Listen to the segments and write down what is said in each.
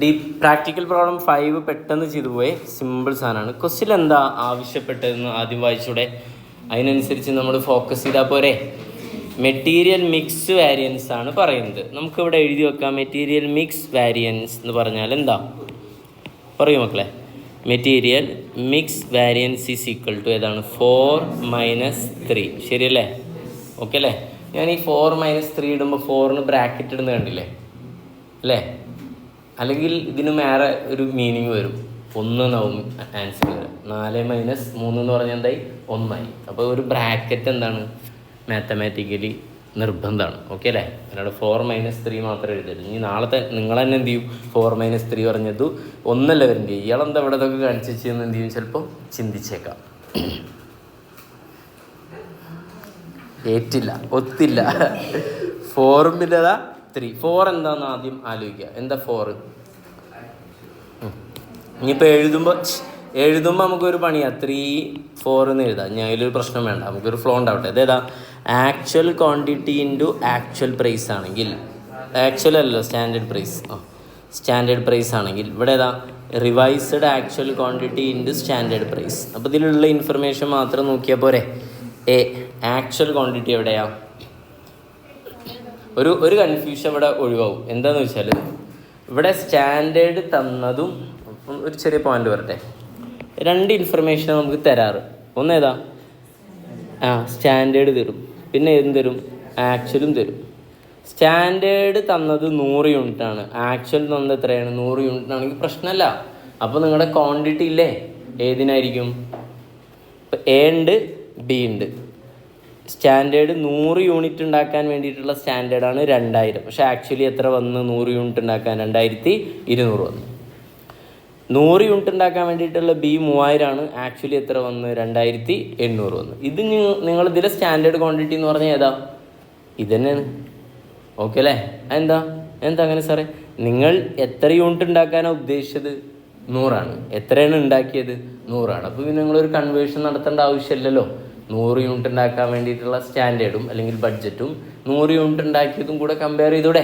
D practical problem 5 പെട്ടെന്ന് ചെയ്തു പോയി. സിമ്പിൾ സാധനമാണ്. ക്വസ്റ്റ്യൻ എന്താ ആവശ്യപ്പെട്ടതെന്ന് ആദ്യം വായിച്ചൂടെ? അതിനനുസരിച്ച് നമ്മൾ ഫോക്കസ് ചെയ്താൽ പോരെ. മെറ്റീരിയൽ മിക്സ് വാരിയൻസ് ആണ് പറയുന്നത്. നമുക്കിവിടെ എഴുതി വെക്കാം. മെറ്റീരിയൽ മിക്സ് വാരിയൻസ് എന്ന് പറഞ്ഞാൽ എന്താ? പറയൂ മക്കളെ. Material mix variance is equal to ഏതാണ്? 4 - 3. ശരിയല്ലേ? ഓക്കെ അല്ലേ? ഞാൻ ഈ 4 - 3 ഇടുമ്പോൾ 4ന് ബ്രാക്കറ്റ് ഇടുന്നത് കണ്ടില്ലേ അല്ലേ? അല്ലെങ്കിൽ ഇതിന് വേറെ ഒരു മീനിങ് വരും. 1 എന്നാവും ആൻസർ വരും. 4 - 3 എന്ന് പറഞ്ഞാൽ എന്തായി? 1 ആയി. അപ്പോൾ ഒരു ബ്രാക്കറ്റ് എന്താണ്? മാത്തമാറ്റിക്കലി നിർബന്ധമാണ്. ഓക്കെ അല്ലേ? അല്ലാണ്ട് 4 - 3 മാത്രം എഴുതരുത്. ഇനി നാളത്തെ നിങ്ങൾ തന്നെ എന്ത് ചെയ്യും? 4 - 3 പറഞ്ഞത് 1 അല്ല വരേണ്ടി. ഇയാളെന്താ ഇവിടെ ഇതൊക്കെ കാണിച്ചു വെച്ചെന്ന് എന്ത് ചെയ്യും? ചിലപ്പോൾ ചിന്തിച്ചേക്കാം. ഏറ്റില്ല, ഒത്തില്ല. 4 - 3. 4 എന്താണെന്ന് ആദ്യം ആലോചിക്കുക. എന്താ 4? ഇനിയിപ്പോൾ എഴുതുമ്പോൾ നമുക്കൊരു പണിയാണ്. 3, 4 എന്ന് എഴുതാം. ഞാൻ അതിലൊരു പ്രശ്നം വേണ്ട. നമുക്കൊരു ഫ്ലോ ഉണ്ടാവട്ടെ. ഇതേതാ? Actual quantity into actual price ആണെങ്കിൽ, ആക്ച്വൽ അല്ലല്ലോ സ്റ്റാൻഡേർഡ് പ്രൈസ്. സ്റ്റാൻഡേർഡ് പ്രൈസ് ആണെങ്കിൽ ഇവിടെ ഏതാ? Revised actual quantity into standard price. അപ്പോൾ ഇതിലുള്ള ഇൻഫർമേഷൻ മാത്രം നോക്കിയാൽ പോരെ. ആക്ച്വൽ ക്വാണ്ടിറ്റി എവിടെയാ? ഒരു കൺഫ്യൂഷൻ ഇവിടെ ഒഴിവാകും. എന്താണെന്ന് വെച്ചാൽ ഇവിടെ സ്റ്റാൻഡേർഡ് തന്നതും ഒരു ചെറിയ പോയിന്റ് വരട്ടെ. 2 ഇൻഫർമേഷൻ നമുക്ക് തരാറ്. ഒന്നേതാ? സ്റ്റാൻഡേർഡ് തരും. പിന്നെ ഏതും തരും? ആക്ച്വലും തരും. സ്റ്റാൻഡേർഡ് തന്നത് 100 യൂണിറ്റാണ്. ആക്ച്വൽ തന്നത് എത്രയാണ്? 100 യൂണിറ്റിനാണെങ്കിൽ പ്രശ്നമല്ല. അപ്പോൾ നിങ്ങളുടെ ക്വാണ്ടിറ്റി ഇല്ലേ ഏതിനായിരിക്കും? ഇപ്പം എ ഉണ്ട്, ബി ഉണ്ട്. സ്റ്റാൻഡേർഡ് 100 യൂണിറ്റ് ഉണ്ടാക്കാൻ വേണ്ടിയിട്ടുള്ള സ്റ്റാൻഡേർഡാണ് 2000. പക്ഷേ ആക്ച്വലി എത്ര വന്ന്? 100 യൂണിറ്റ് ഉണ്ടാക്കാൻ 2200 വന്നു. 100 യൂണിറ്റ് ഉണ്ടാക്കാൻ വേണ്ടിയിട്ടുള്ള ബി 3000 ആണ്. ആക്ച്വലി എത്ര വന്ന്? 2800 വന്നു. ഇത് നിങ്ങൾ ഇതിലെ സ്റ്റാൻഡേർഡ് ക്വാണ്ടിറ്റി എന്ന് പറഞ്ഞാൽ ഏതാ? ഇത് തന്നെയാണ്. ഓക്കെ അല്ലേ? എന്താ അങ്ങനെ സാറേ? നിങ്ങൾ എത്ര യൂണിറ്റ് ഉണ്ടാക്കാനാണ് ഉദ്ദേശിച്ചത്? 100 എത്രയാണ് ഉണ്ടാക്കിയത്? 100. അപ്പോൾ പിന്നെ നിങ്ങളൊരു കൺവേർഷൻ നടത്തേണ്ട ആവശ്യമില്ലല്ലോ. 100 യൂണിറ്റ് ഉണ്ടാക്കാൻ വേണ്ടിയിട്ടുള്ള സ്റ്റാൻഡേർഡും അല്ലെങ്കിൽ ബഡ്ജറ്റും 100 യൂണിറ്റ് ഉണ്ടാക്കിയതും കൂടെ കമ്പയർ ചെയ്തൂടെ?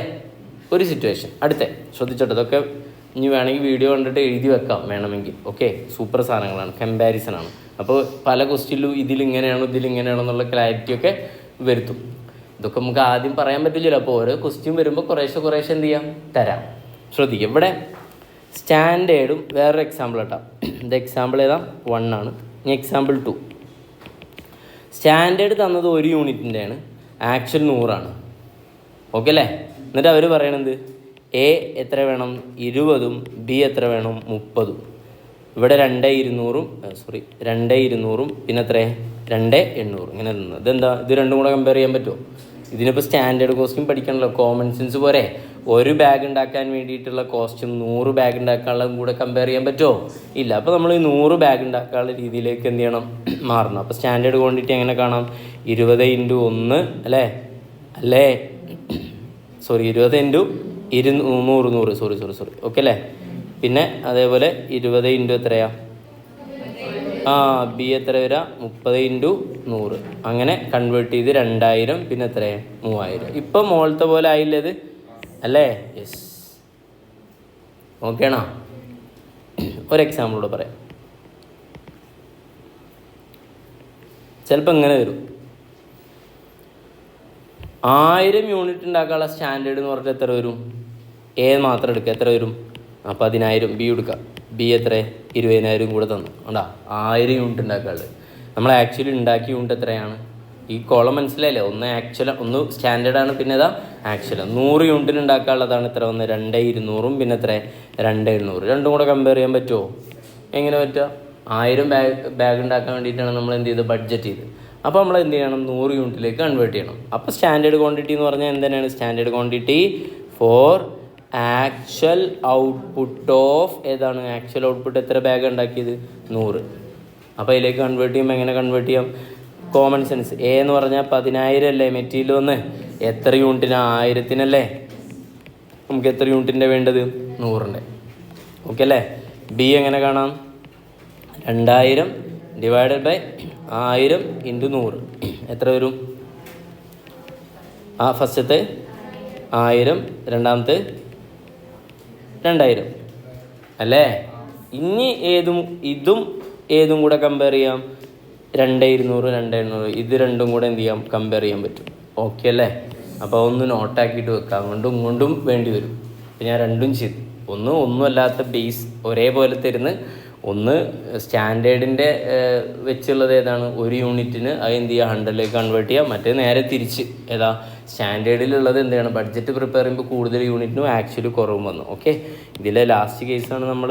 ഒരു സിറ്റുവേഷൻ. അടുത്ത ശ്രദ്ധിച്ചോട്ടെ. ഇതൊക്കെ ഇനി വേണമെങ്കിൽ വീഡിയോ കണ്ടിട്ട് എഴുതി വെക്കാം വേണമെങ്കിൽ. ഓക്കെ, സൂപ്പർ സാധനങ്ങളാണ്, കമ്പാരിസൺ ആണ്. അപ്പോൾ പല ക്വസ്റ്റ്യനിലും ഇതിലിങ്ങനെയാണോ എന്നുള്ള ക്ലാരിറ്റി ഒക്കെ വരുത്തും. ഇതൊക്കെ നമുക്ക് ആദ്യം പറയാൻ പറ്റില്ലല്ലോ. അപ്പോൾ ഓരോ ക്വസ്റ്റ്യൻ വരുമ്പോൾ കുറേശ്ശെ എന്ത് ചെയ്യാം? തരാം. ശ്രദ്ധിക്കുക. ഇവിടെ സ്റ്റാൻഡേർഡും വേറൊരു എക്സാമ്പിൾ കേട്ടോ. ഇത് എക്സാമ്പിൾ ഏതാ? 1 ആണ്. ഇനി എക്സാമ്പിൾ 2. സ്റ്റാൻഡേർഡ് തന്നത് 1 യൂണിറ്റിൻ്റെയാണ്. ആക്ച്വൽ 100 ഓക്കെ അല്ലേ? എന്നിട്ട് അവർ പറയണത് എ എത്ര വേണം? 20ഉം ബി എത്ര വേണം? 30ഉം. ഇവിടെ 2200ഉം പിന്നെ എത്ര? 2800. ഇങ്ങനെ തന്നത്. ഇതെന്താ? ഇത് രണ്ടും കൂടെ കമ്പയർ ചെയ്യാൻ പറ്റുമോ? ഇതിനിപ്പോൾ സ്റ്റാൻഡേർഡ് കോസ്റ്റും പഠിക്കണമല്ലോ. കോമൺ സെൻസ് പോരെ. ഒരു ബാഗ് ഉണ്ടാക്കാൻ വേണ്ടിയിട്ടുള്ള കോസ്റ്റും 100 ബാഗ് ഉണ്ടാക്കാനുള്ളതും കൂടെ കമ്പയർ ചെയ്യാൻ പറ്റുമോ? ഇല്ല. അപ്പോൾ നമ്മൾ ഈ 100 ബാഗ് ഉണ്ടാക്കാനുള്ള രീതിയിലേക്ക് എന്ത് ചെയ്യണം? മാറണം. അപ്പോൾ സ്റ്റാൻഡേർഡ് ക്വാണ്ടിറ്റി എങ്ങനെ കാണാം? 20 × 1 അല്ലേ? 20 × 100 സോറി ഓക്കെ അല്ലേ? പിന്നെ അതേപോലെ 20 × എത്രയാ? ബി എത്ര വരിക? 30 × 100. അങ്ങനെ കൺവേർട്ട് ചെയ്ത് 2000 പിന്നെ എത്രയാ? 3000. ഇപ്പം മോളത്തെ പോലെ ആയില്ലത് അല്ലേ? യെസ്. ഓക്കെ ആണോ? ഒരു എക്സാമ്പിളോട് പറയാം. ചിലപ്പോൾ ഇങ്ങനെ വരും. 1000 യൂണിറ്റ് ഉണ്ടാക്കാനുള്ള സ്റ്റാൻഡേർഡ് എന്ന് പറഞ്ഞാൽ എത്ര വരും? എ മാത്രം എടുക്കുക. എത്ര വരും? 10000. ബി എടുക്കുക. ബി എത്ര? 20000 കൂടെ തന്നു. ഉണ്ടാ 1000 യൂണിറ്റ് ഉണ്ടാക്കാനുള്ളത്. നമ്മൾ ആക്ച്വലി ഉണ്ടാക്കിയ യൂണിറ്റ് എത്രയാണ്? ഈ കോളം മനസ്സിലായില്ലേ? ഒന്ന് ആക്ച്വൽ, ഒന്ന് സ്റ്റാൻഡേർഡാണ്, പിന്നെ ഇതാ ആക്ച്വൽ. 100 യൂണിറ്റിന് ഉണ്ടാക്കാനുള്ളതാണ് എത്ര വന്ന്? 2200ഉം പിന്നെ എത്ര? 2800. രണ്ടും കൂടെ കമ്പയർ ചെയ്യാൻ പറ്റുമോ? എങ്ങനെ പറ്റുക? 1000 ബാഗ് ഉണ്ടാക്കാൻ വേണ്ടിയിട്ടാണ് നമ്മൾ എന്ത് ചെയ്ത്? ബഡ്ജറ്റ് ചെയ്ത്. അപ്പോൾ നമ്മൾ എന്ത് ചെയ്യണം? 100 യൂണിറ്റിലേക്ക് കൺവേർട്ട് ചെയ്യണം. അപ്പോൾ സ്റ്റാൻഡേർഡ് ക്വാണ്ടിറ്റി എന്ന് പറഞ്ഞാൽ എന്തിനാണ്? Standard quantity four actual output of ഏതാണ്? ആക്ച്വൽ ഔട്ട്പുട്ട് എത്ര ബാഗ് ഉണ്ടാക്കിയത്? 100. അപ്പോൾ അതിലേക്ക് കൺവേർട്ട് ചെയ്യുമ്പോൾ എങ്ങനെ കൺവേർട്ട് ചെയ്യാം? Common sense. എ എന്ന് പറഞ്ഞാൽ 10000 അല്ലേ? മെറ്റീരിയൽ വന്ന് എത്ര യൂണിറ്റിന്? 1000-നല്ലേ? നമുക്ക് എത്ര യൂണിറ്റിൻ്റെ വേണ്ടത്? 100ൻ്റെ. ഓക്കെ അല്ലേ? ബി എങ്ങനെ കാണാം? 2000 ഡിവൈഡഡ് ബൈ 1000 × 100 എത്ര വരും? ഫസ്റ്റത്തെ 1000, രണ്ടാമത്തെ 2000. അല്ലേ? ഇനി ഇതും ഏതും കൂടെ കമ്പയർ ചെയ്യാം? 2200 ഇത് രണ്ടും കൂടെ എന്ത് ചെയ്യാം? കമ്പയർ ചെയ്യാൻ പറ്റും. ഓക്കെ അല്ലേ? അപ്പോൾ ഒന്ന് നോട്ടാക്കിയിട്ട് വെക്കാം. അങ്ങോട്ടും ഇങ്ങോട്ടും വേണ്ടി വരും. അപ്പോൾ ഞാൻ രണ്ടും ചെയ്തു. ഒന്നുമല്ലാത്ത ബേസ് ഒരേപോലെ തരുന്ന ഒന്ന് സ്റ്റാൻഡേർഡിൻ്റെ വെച്ചുള്ളത് ഏതാണ്? 1 യൂണിറ്റിന് അത് എന്ത് ചെയ്യുക? 100ലേക്ക് കൺവേർട്ട് ചെയ്യുക. മറ്റേ നേരെ തിരിച്ച് ഏതാ? സ്റ്റാൻഡേർഡിലുള്ളത് എന്താണ്? ബഡ്ജറ്റ് പ്രിപ്പയർ ചെയ്യുമ്പോൾ കൂടുതൽ യൂണിറ്റിനും ആക്ച്വലി കുറവും വന്നു. ഓക്കെ, ഇതിലെ ലാസ്റ്റ് കേസാണ് നമ്മൾ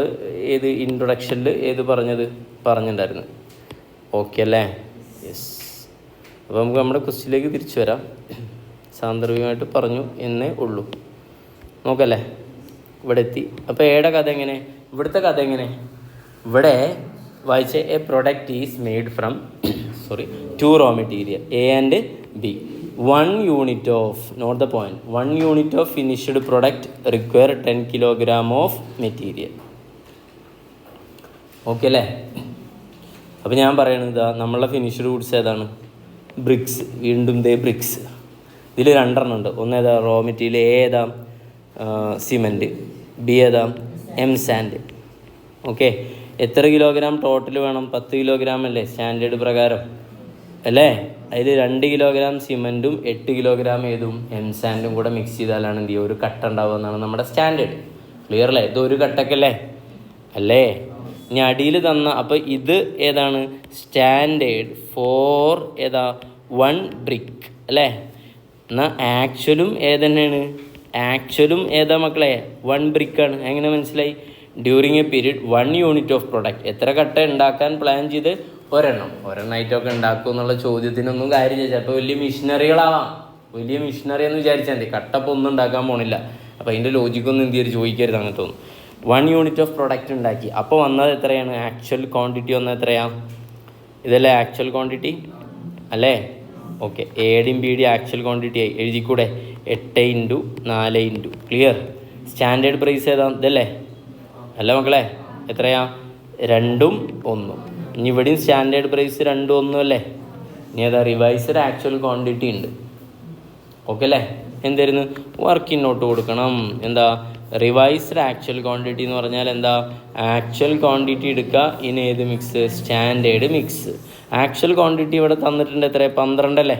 ഇൻട്രൊഡക്ഷനിൽ പറഞ്ഞിട്ടുണ്ടായിരുന്നു. ഓക്കെ അല്ലേ? യെസ്. അപ്പോൾ നമുക്ക് നമ്മുടെ ക്വസ്റ്റ്യനിലേക്ക് തിരിച്ചു വരാം. സാന്ദർഭികമായിട്ട് പറഞ്ഞു എന്നേ ഉള്ളൂ. നോക്കല്ലേ, ഇവിടെ എത്തി. അപ്പോൾ എയുടെ കഥ എങ്ങനെ? ഇവിടുത്തെ കഥ എങ്ങനെ? ഇവിടെ വായിച്ച a product is made from 2 raw material A and B. 1 unit of, note the point, 1 unit of finished product require 10 kilogram of material. Okay അല്ലേ? അപ്പോൾ ഞാൻ പറയണത് നമ്മളെ ഫിനിഷ്ഡ് ഗുഡ്സ് ഏതാണ്? ബ്രിക്സ്. വീണ്ടും ബ്രിക്സ്. ഇതിൽ 2 എണ്ണം ഉണ്ട്. ഒന്ന് ഏതാ? Raw material. എ ഏതാ? സിമെൻറ്റ്. ബി ഏതാ? സാൻഡ്. ഓക്കെ, എത്ര കിലോഗ്രാം ടോട്ടൽ വേണം? 10 കിലോഗ്രാം അല്ലേ സ്റ്റാൻഡേർഡ് പ്രകാരം അല്ലേ? അതിൽ 2 കിലോഗ്രാം സിമെൻറ്റും 8 കിലോഗ്രാം സാൻഡും കൂടെ മിക്സ് ചെയ്താലാണ് എന്ത് ചെയ്യുക? ഒരു കട്ട ഉണ്ടാവുക എന്നാണ് നമ്മുടെ സ്റ്റാൻഡേർഡ്. ക്ലിയർ അല്ലേ? ഇത് ഒരു കട്ടക്കല്ലേ അല്ലേ? ഇനി അടിയിൽ തന്ന, അപ്പോൾ ഇത് ഏതാണ്? സ്റ്റാൻഡേർഡ് ഫോർ ഏതാ? 1 ബ്രിക്ക് അല്ലേ? എന്നാൽ ആക്ച്വലും ഏതന്നെയാണ്? ആക്ച്വലും ഏതാ മക്കളെ? 1 ബ്രിക്കാണ്. എങ്ങനെ മനസ്സിലായി? During A period 1 unit of product. എത്ര കട്ട ഉണ്ടാക്കാൻ പ്ലാൻ ചെയ്ത്? ഒരെണ്ണമായിട്ടൊക്കെ ഉണ്ടാക്കും എന്നുള്ള ചോദ്യത്തിനൊന്നും കാര്യമില്ല. ചിലപ്പോൾ വലിയ മിഷനറികളാവാം. വലിയ മിഷനറി എന്ന് വിചാരിച്ചാൽ മതി. കട്ടപ്പോൾ ഒന്നും ഉണ്ടാക്കാൻ പോണില്ല. അപ്പോൾ അതിൻ്റെ ലോജിക്കൊന്നും എന്ത് ചെയ്ത് ചോദിക്കരുത്. അങ്ങനെ തോന്നും. 1 യൂണിറ്റ് ഓഫ് പ്രൊഡക്റ്റ് ഉണ്ടാക്കി. അപ്പോൾ വന്നത് എത്രയാണ്? ആക്ച്വൽ ക്വാണ്ടിറ്റി വന്നത് എത്രയാണ്? ഇതല്ലേ ആക്ച്വൽ ക്വാണ്ടിറ്റി അല്ലേ? ഓക്കെ, എയുടെയും ബിയുടെയും ആക്ച്വൽ ക്വാണ്ടിറ്റി ആയി. എഴുതിക്കൂടെ? 8 × 4 ക്ലിയർ. സ്റ്റാൻഡേർഡ് പ്രൈസ് ഏതാ? ഇതല്ലേ അല്ല മക്കളെ? എത്രയാ? 2ഉം 1ഉം. ഇനി ഇവിടെയും സ്റ്റാൻഡേർഡ് പ്രൈസ് 2ഉം 1ഉം അല്ലേ? ഇനി ഏതാ? റിവൈസ്ഡ് ആക്ച്വൽ ക്വാണ്ടിറ്റി ഉണ്ട്. ഓക്കെ അല്ലേ? എന്തായിരുന്നു? വർക്കിംഗ് നോട്ട് കൊടുക്കണം. എന്താ? റിവൈസ്ഡ് ആക്ച്വൽ ക്വാണ്ടിറ്റി എന്ന് പറഞ്ഞാൽ എന്താ? ആക്ച്വൽ ക്വാണ്ടിറ്റി എടുക്കുക. ഇനി ഏത് mix? Standard mix. Actual quantity ഇവിടെ തന്നിട്ടുണ്ട്. എത്ര? 12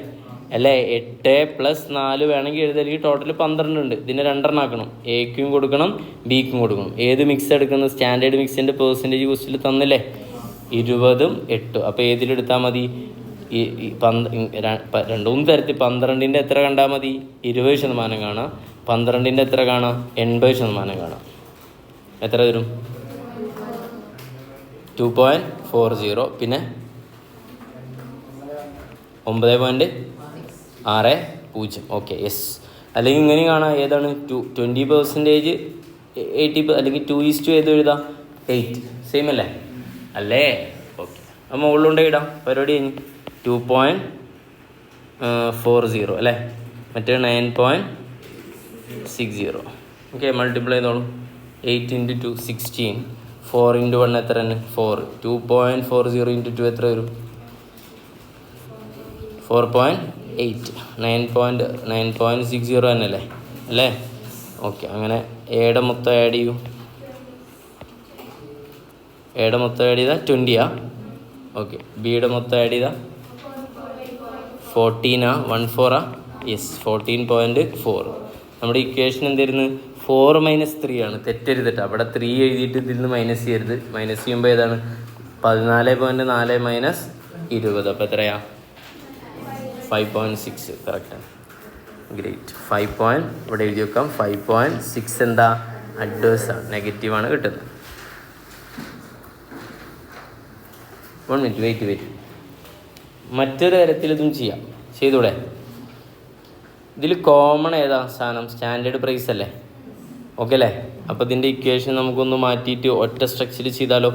അല്ലേ? 8 + 4 വേണമെങ്കിൽ എഴുതല്ലെങ്കിൽ ടോട്ടൽ 12 ഉണ്ട്. ഇതിനെ 2 എണ്ണം ആക്കണം. എക്കും കൊടുക്കണം, ബിക്കും കൊടുക്കണം. ഏത് മിക്സ് എടുക്കുന്നത്? സ്റ്റാൻഡേർഡ് മിക്സിൻ്റെ പെർസെൻറ്റേജ് ക്വസ്റ്റിൽ തന്നില്ലേ? 20ഉം 8ഉം. അപ്പോൾ ഏതിലെടുത്താൽ മതി? ഈ 2 തരത്തിൽ 12ൻ്റെ എത്ര കണ്ടാൽ മതി? 20% കാണാം. 12ൻ്റെ എത്ര കാണാം? 80% കാണാം. എത്ര വരും? 2.40. പിന്നെ 9.60. Okay, yes. അല്ലെങ്കിൽ ഇങ്ങനെ കാണാം. ഏതാണ്? 20% 80, അല്ലെങ്കിൽ 2:2 ഏത് എഴുതാം? 8. സെയിം അല്ലേ? ഓക്കെ, അപ്പോൾ മുകളിലുണ്ട് ഇടാം. പരിപാടി കഴിഞ്ഞ് 2.40 അല്ലേ? മറ്റേ 9.60. ഓക്കെ, മൾട്ടിപ്ലൈ ചെയ്തോളൂ. 8 × 2 16. 4 × 1 എത്ര തന്നെ? 4. 2.40 × 2 എത്ര വരും? 4.8. 9.60 തന്നെയല്ലേ അല്ലേ? ഓക്കെ, അങ്ങനെ എയുടെ മൊത്തം ആഡ് ചെയ്യൂ. എയുടെ മൊത്തം ആഡ് ചെയ്താൽ 20. ഓക്കെ, ബിയുടെ മൊത്തം ആഡ് ചെയ്താൽ 14. 14. യെസ്, 14.4. നമ്മുടെ ഇക്വേഷൻ എന്തായിരുന്നു? 4 - 3 ആണ്. തെറ്റരുതിട്ട്. അവിടെ 3 എഴുതിയിട്ട് ഇതിൽ നിന്ന് മൈനസ് ചെയ്യരുത്. മൈനസ് ചെയ്യുമ്പോൾ ഏതാണ്? 14.4 - 20. അപ്പോൾ എത്രയാ? 5.6. കറക്റ്റാണ്. ഗ്രേറ്റ്. 5. ഇവിടെ എഴുതി വെക്കാം. 5.6 എന്താ? അഡ്വേഴ്സാണ്, നെഗറ്റീവാണ് കിട്ടുന്നത്. 1 മിനിറ്റ് വെയിറ്റ്. മറ്റൊരു തരത്തിൽ ഇതും ചെയ്യാം. ചെയ്തൂടെ? ഇതിൽ കോമൺ ഏതാ സാധനം? സ്റ്റാൻഡേർഡ് പ്രൈസ് അല്ലേ? ഓക്കെ അല്ലേ? അപ്പോൾ ഇതിൻ്റെ ഇക്വേഷൻ നമുക്കൊന്ന് മാറ്റിയിട്ട് ഒറ്റ സ്ട്രക്ചറിൽ ചെയ്താലോ?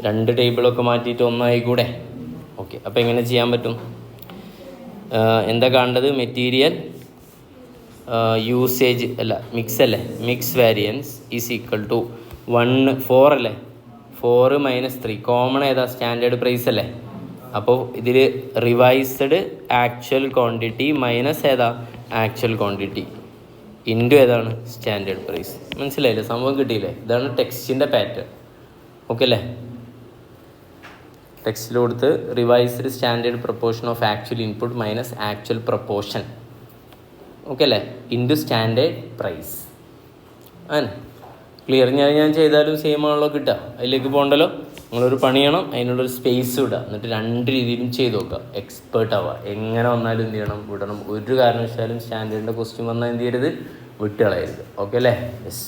2 ടേബിളൊക്കെ മാറ്റിയിട്ട് ഒന്നായി കൂടെ. ഓക്കെ, അപ്പോൾ എങ്ങനെ ചെയ്യാൻ പറ്റും? എന്താ കാണേണ്ടത്? മെറ്റീരിയൽ യൂസേജ് അല്ല, മിക്സ് അല്ലേ? Mix variance is equal to 4 അല്ലേ? 4 - 3. കോമൺ ഏതാ? സ്റ്റാൻഡേർഡ് പ്രൈസ് അല്ലേ? അപ്പോൾ ഇതിൽ റിവൈസ്ഡ് ആക്ച്വൽ ക്വാണ്ടിറ്റി മൈനസ് ഏതാ? Actual quantity. ഇൻറ്റു ഏതാണ് സ്റ്റാൻഡേർഡ് പ്രൈസ്. മനസ്സിലായില്ലേ? സംഭവം കിട്ടിയില്ലേ? ഇതാണ് ടെക്സ്റ്റിൻ്റെ പാറ്റേൺ. ഓക്കെ അല്ലേ? ടെക്സ്റ്റിൽ കൊടുത്ത് revised standard proportion of actual input minus actual proportion. Okay അല്ലേ? Into standard price. ആണ് ക്ലിയർ? ഞാൻ ചെയ്താലും സെയിം ആണല്ലോ കിട്ടുക. അതിലേക്ക് പോകണ്ടല്ലോ. നിങ്ങളൊരു പണി ചെയ്യണം, അതിനുള്ളൊരു സ്പേസ് വിടുക, എന്നിട്ട് 2 രീതിയിലും ചെയ്ത് നോക്കുക. എക്സ്പേർട്ട് ആവുക. എങ്ങനെ വന്നാലും എന്ത് ചെയ്യണം? വിടണം. ഒരു കാരണവശാലും സ്റ്റാൻഡേർഡിൻ്റെ ക്വസ്റ്റ്യൻ വന്നാൽ എന്ത് ചെയ്യരുത്? വിട്ടുകളയരുത്. ഓക്കെ അല്ലേ? യെസ്.